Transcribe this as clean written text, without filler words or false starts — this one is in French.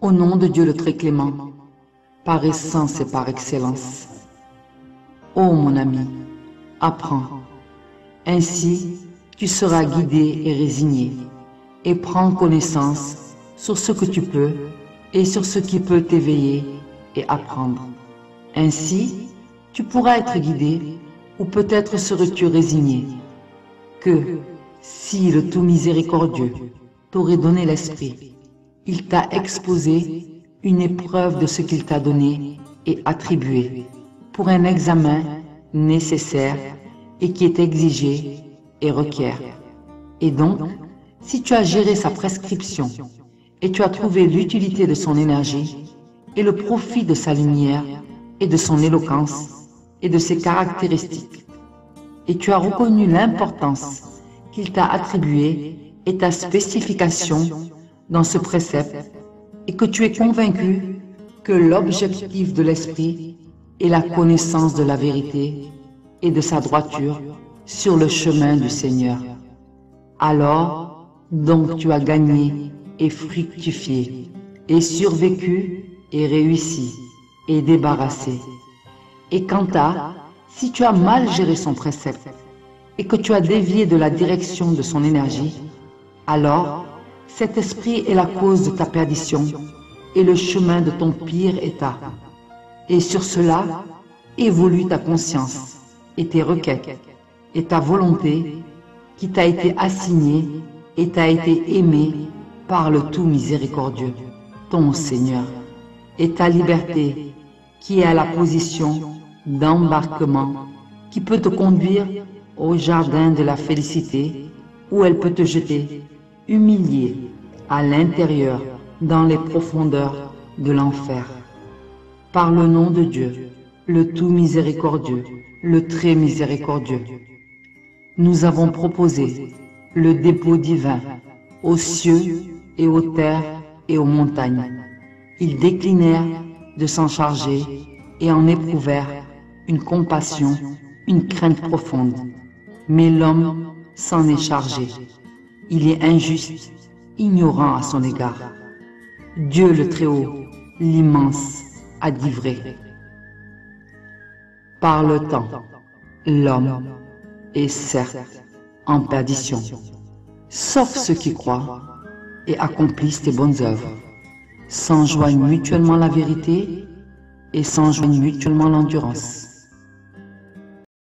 Au nom de Dieu le très clément, par essence et par excellence. Ô mon ami, apprends. Ainsi, tu seras guidé et résigné, et prends connaissance sur ce que tu peux et sur ce qui peut t'éveiller et apprendre. Ainsi, tu pourras être guidé, ou peut-être serais-tu résigné, que si le tout miséricordieux t'aurait donné l'esprit, il t'a exposé une épreuve de ce qu'il t'a donné et attribué pour un examen nécessaire et qui est exigé et requiert. Et donc, si tu as géré sa prescription et tu as trouvé l'utilité de son énergie et le profit de sa lumière et de son éloquence et de ses caractéristiques, et tu as reconnu l'importance qu'il t'a attribuée et ta spécification dans ce précepte, et que tu es convaincu que l'objectif de l'esprit est la connaissance de la vérité et de sa droiture sur le chemin du Seigneur. Alors, donc tu as gagné et fructifié, et survécu et réussi, et débarrassé. Et quant à, si tu as mal géré son précepte, et que tu as dévié de la direction de son énergie, alors cet esprit est la cause de ta perdition et le chemin de ton pire état. Et sur cela évolue ta conscience et tes requêtes et ta volonté qui t'a été assignée et t'a été aimée par le tout miséricordieux, ton Seigneur, et ta liberté qui est à la position d'embarquement qui peut te conduire au jardin de la félicité où elle peut te jeter humilié à l'intérieur dans les profondeurs de l'enfer. Par le nom de Dieu, le tout miséricordieux, le très miséricordieux, nous avons proposé le dépôt divin aux cieux et aux terres et aux montagnes. Ils déclinèrent de s'en charger et en éprouvèrent une compassion, une crainte profonde. Mais l'homme s'en est chargé. Il est injuste, ignorant à son égard. Dieu le Très-Haut, l'immense, a dit vrai. Par le temps, l'homme est certes en perdition, sauf ceux qui croient et accomplissent les bonnes œuvres, s'enjoignent mutuellement la vérité et s'enjoignent mutuellement l'endurance.